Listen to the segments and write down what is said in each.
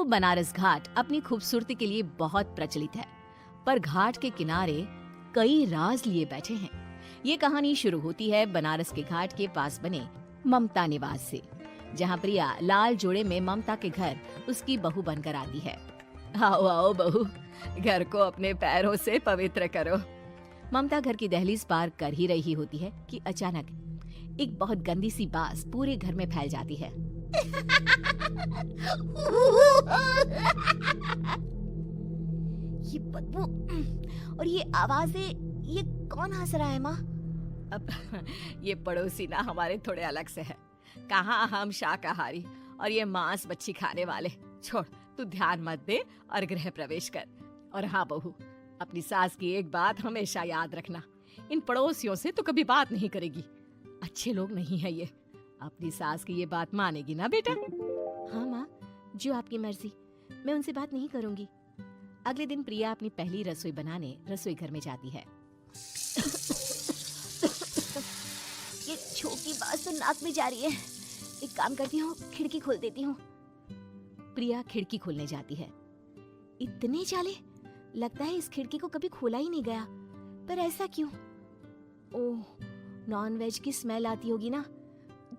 बनारस घाट अपनी खूबसूरती के लिए बहुत प्रचलित है, पर घाट के किनारे कई राज लिए बैठे हैं। ये कहानी शुरू होती है बनारस के घाट के पास बने ममता निवास से, जहाँ प्रिया लाल जोड़े में ममता के घर उसकी बहू बनकर आती है। आओ आओ बहू, घर को अपने पैरों से पवित्र करो। ममता घर की दहलीज पार कर ही रही होती है कि अचानक एक बहुत गंदी सी बास पूरे घर में फैल जाती है। ये बदबू और ये आवाजें, ये कौन हंस रहा है माँ? अब ये पड़ोसी ना हमारे थोड़े अलग से है। कहाँ हम शाकाहारी और ये मांस मच्छी खाने वाले। छोड़, तू ध्यान मत दे और गृह प्रवेश कर। और हाँ बहू, अपनी सास की एक बात हमेशा याद रखना, इन पड़ोसियों से तो कभी बात नहीं करेगी। अच्छे लोग नहीं है ये। अपनी सास की ये बात मानेगी ना बेटा? हाँ माँ, जो आपकी मर्जी, मैं उनसे बात नहीं करूंगी। अगले दिन प्रिया अपनी पहली रसोई बनाने रसोई घर में जाती है। ये छोटी बात तो नाक में जा रही है। एक काम करती हूँ, खिड़की खोल देती हूँ। प्रिया खिड़की खोलने जाती है। इतने चाले, लगता है इस खिड़की को कभी खोला ही नहीं गया। पर ऐसा क्यों? ओह, नॉनवेज की स्मेल आती होगी ना।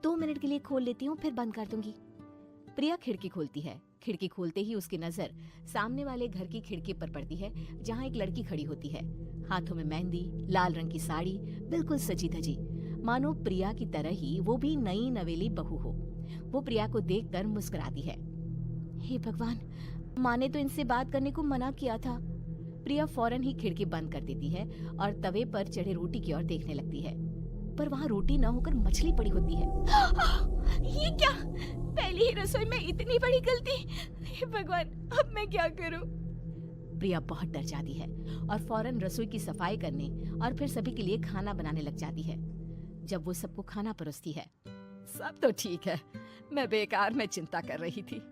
2 मिनट के लिए खोल लेती हूँ, फिर बंद कर दूंगी। प्रिया खिड़की खोलती है। खिड़की खोलते ही उसकी नजर सामने वाले घर की खिड़की पर पड़ती है, जहाँ एक लड़की खड़ी होती है। हाथों में मेहंदी, लाल रंग की साड़ी, बिल्कुल सजी धजी, मानो प्रिया की तरह ही वो भी नई नवेली बहू हो। वो प्रिया को देखकर मुस्कुराती है। हे भगवान, माँ ने तो इनसे बात करने को मना किया था। प्रिया फौरन ही खिड़की बंद कर देती है और तवे पर चढ़े रोटी की ओर देखने लगती है, पर वहाँ रोटी न होकर मछली पड़ी होती है। ये क्या? पहली ही रसोई में इतनी बड़ी गलती। हे भगवान, अब मैं क्या करूं? प्रिया बहुत डर जाती है और फौरन रसोई की सफाई करने और फिर सभी के लिए खाना बनाने लग जाती है। जब वो सबको खाना परोसती है, सब तो ठीक है, मैं बेकार में चिंता कर रही थी।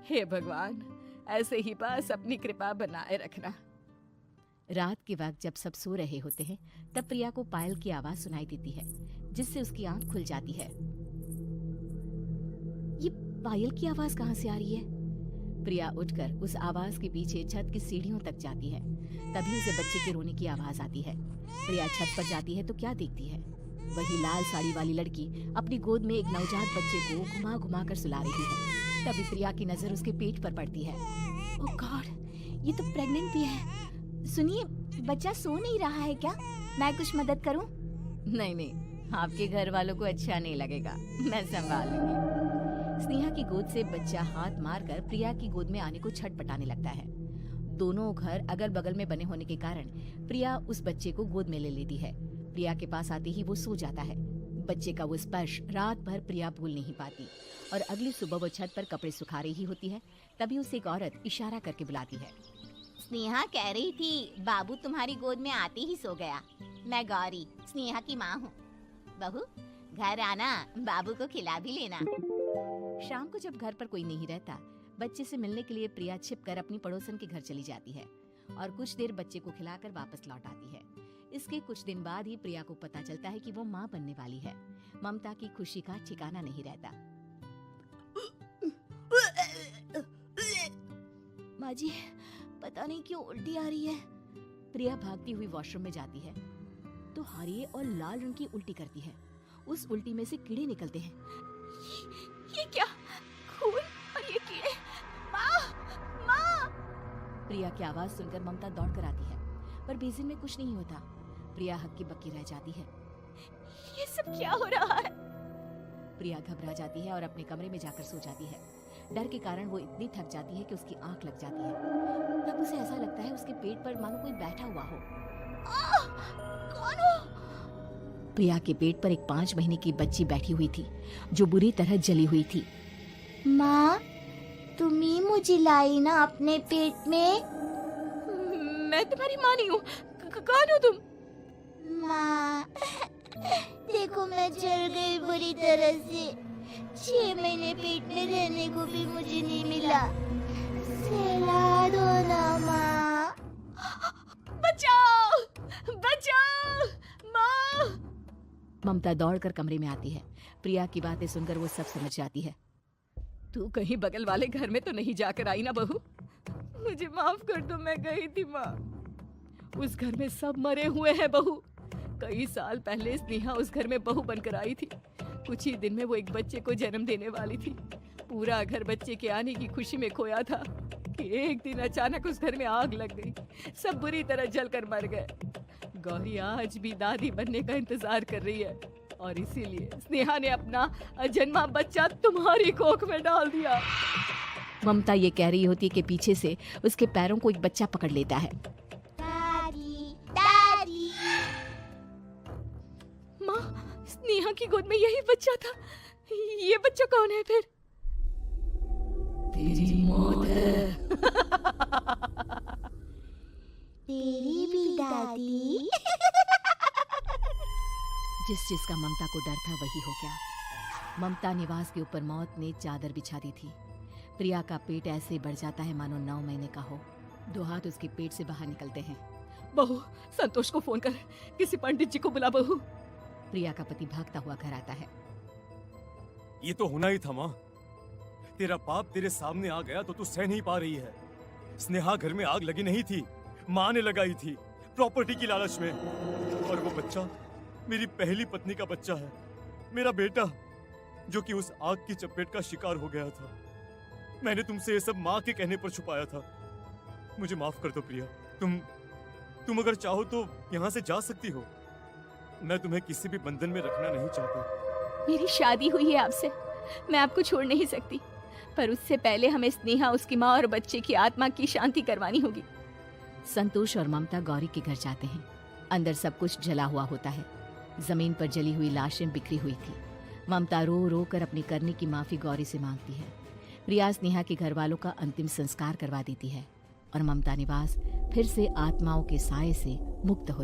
हे भगवान, ऐसे ही बस अपनी कृपा बनाए रखना। रात के वक्त जब सब सो रहे होते हैं, तब प्रिया को पायल की आवाज सुनाई देती है, जिससे उसकी आंख खुल जाती है। ये पायल की आवाज कहाँ से आ रही है? प्रिया उठकर उस आवाज के पीछे छत की सीढ़ियों तक जाती है। तभी उसे बच्चे के रोने की आवाज आती है। प्रिया छत पर जाती है तो क्या देखती है? वही लाल साड़ी वाली लड़की अपनी गोद में एक नवजात बच्चे को घुमा घुमा कर सुला रही है। तभी प्रिया की नजर उसके पेट पर पड़ती है। ओह गॉड, ये तो प्रेग्नेंट भी है। सुनिए, बच्चा सो नहीं रहा है क्या? मैं कुछ मदद करूं? नहीं नहीं, आपके घर वालों को अच्छा नहीं लगेगा, मैं संभाल लूंगी। स्नेहा की गोद से बच्चा हाथ मारकर प्रिया की गोद में आने को छटपटाने लगता है। दोनों घर अगल बगल में बने होने के कारण प्रिया उस बच्चे को गोद में ले लेती है। प्रिया के पास आते ही वो सो जाता है। बच्चे का वो स्पर्श रात भर प्रिया भूल नहीं पाती और अगली सुबह वो छत पर कपड़े सुखा रही होती है। तभी उसे एक औरत इशारा करके बुलाती है। स्नेहा कह रही थी बाबू तुम्हारी गोद में आते ही सो गया। मैं गौरी, स्नेहा की माँ हूँ। बहू, घर आना, बाबू को खिला भी लेना। शाम को जब घर पर कोई नहीं रहता, बच्चे से मिलने के लिए प्रिया छिपकर अपनी पड़ोसन के घर चली जाती है और कुछ देर बच्चे को खिलाकर वापस लौट आती है। इसके कुछ दिन बाद ही प्रिया को पता चलता है कि वो माँ बनने वाली है। ममता की खुशी का ठिकाना नहीं रहता। माँ जी, पता नहीं क्यों उल्टी आ रही है। प्रिया भागती हुई वॉशरूम में जाती है तो हरे और लाल रंग की उल्टी करती है। उस उल्टी में से कीड़े निकलते हैं। ये क्या? खून और ये कीड़े! माँ! माँ! प्रिया की आवाज सुनकर ममता दौड़कर आती है, पर बेसिन में कुछ नहीं होता। प्रिया हक्की बक्की रह जाती है। ये सब क्या हो रहा है? प्रिया घबरा जाती है और अपने कमरे में जाकर सो जाती है। डर के कारण वो इतनी थक जाती है कि उसकी आंख लग जाती है। तब उसे ऐसा लगता है उसके पेट पर मानो कोई बैठा हुआ हो। कौन हो? प्रिया के पेट पर एक 5 महीने की बच्ची बैठी हुई थी, जो बुरी तरह जली हुई थी। माँ, तुम ही मुझे लाई ना अपने पेट में? मैं तुम्हारी माँ नहीं हूँ। कौन हो तुम? माँ, देखो मैं जल गई बुरी तरह से। 6 महीने पेट में रहने को भी मुझे नहीं मिला। सहला दो ना माँ। बचाओ! बचाओ! माँ! ममता दौड़कर कमरे में आती है। प्रिया की बातें सुनकर वो सब समझ जाती है। तू कहीं बगल वाले घर में तो नहीं जाकर आई ना बहू? मुझे माफ कर दो, मैं गई थी माँ। उस घर में सब मरे हुए हैं बहू। कई साल पहले स्नेहा उस घर में बहू बनकर आई थी। कुछ ही दिन में वो एक बच्चे को जन्म देने वाली थी। पूरा घर बच्चे के आने की खुशी में खोया था कि एक दिन अचानक उस घर में आग लग गई। सब बुरी तरह जलकर मर गए। गौरी आज भी दादी बनने का इंतजार कर रही है और इसीलिए स्नेहा ने अपना अजन्मा बच्चा तुम्हारी कोख में डाल दिया। ममता ये कह रही होती है कि पीछे से उसके पैरों को एक बच्चा पकड़ लेता है। दादी दादी। माँ, स्नेहा की गोद में यही बच्चा था। ये बच्चा कौन है फिर? तेरी मौत है। तेरी भी दादी। जिस चीज का ममता को डर था वही हो गया। ममता निवास के ऊपर मौत ने चादर बिछा दी थी। प्रिया का पेट ऐसे बढ़ जाता है मानो 9 महीने का हो। 2 हाथ उसके पेट से बाहर निकलते हैं। बहू, संतोष को फोन कर, किसी पंडित जी को बुला बहू। प्रिया का पति भागता हुआ घर आता है। ये तो होना ही था माँ। तेरा बाप तेरे सामने आ गया तो तू सह नहीं पा रही है। स्नेहा घर में आग लगी नहीं थी, माँ ने लगाई थी प्रॉपर्टी की लालच में। और वो बच्चा मेरी पहली पत्नी का बच्चा है, मेरा बेटा, जो कि उस आग की चपेट का शिकार हो गया था। मैंने तुमसे ये सब माँ के कहने पर छुपाया था। मुझे माफ कर दो प्रिया। तुम अगर चाहो तो यहाँ से जा सकती हो। मैं तुम्हें किसी भी बंधन में रखना नहीं चाहता। मेरी शादी हुई है आपसे, मैं आपको छोड़ नहीं सकती, पर उससे पहले हमें स्नेहा, उसकी माँ और बच्चे की आत्मा की शांति करवानी होगी। संतोष और ममता गौरी के घर जाते हैं। अंदर सब कुछ जला हुआ होता है। जमीन पर जली हुई लाशें बिखरी हुई थी। ममता रो रो कर अपनी करने की माफी गौरी से मांगती है। प्रिया स्नेहा के घर वालों का अंतिम संस्कार करवा देती है और ममता निवास फिर से आत्माओं के साए से मुक्त हो जाती है।